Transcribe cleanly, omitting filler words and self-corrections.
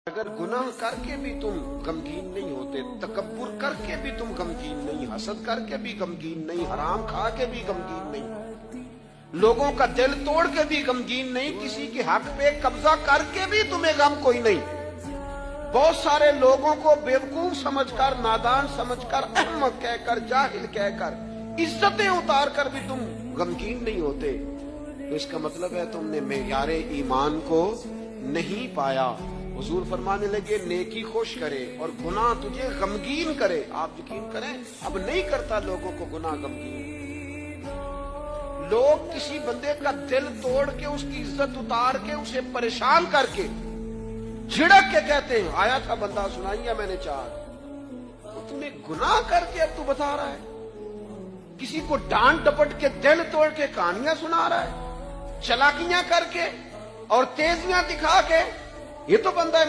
अगर गुनाह करके भी तुम गमगीन नहीं होते, तकब्बुर करके भी तुम गमगीन नहीं, हसद करके भी गमगीन नहीं, हराम खा के भी गमगीन नहीं, लोगों का दिल तोड़ के भी गमगीन नहीं, किसी के हक पे कब्जा करके भी तुम्हें गम कोई नहीं। बहुत सारे लोगों को बेवकूफ समझकर, नादान समझकर, अहमक कहकर, जाहिल कहकर, इज्जतें उतार कर भी तुम गमगीन नहीं होते, तो इसका मतलब है तुमने मेयारे ईमान को नहीं पाया। हुजूर फरमाने लगे नेकी खुश करे और गुनाह तुझे गमगीन करे। आप यकीन करें अब नहीं करता लोगों को गुनाह गमगीन। लोग किसी बंदे का दिल तोड़ के, उसकी इज्जत उतार के, उसे परेशान करके, झिड़क के कहते हैं आया था बंदा सुनाइया मैंने चार, तो तुम्हें गुनाह करके अब तू बता रहा है। किसी को डांट डपट के दिल तोड़ के कहानियां सुना रहा है, चलाकियां करके और तेजियां दिखा के, ये तो बंदा है।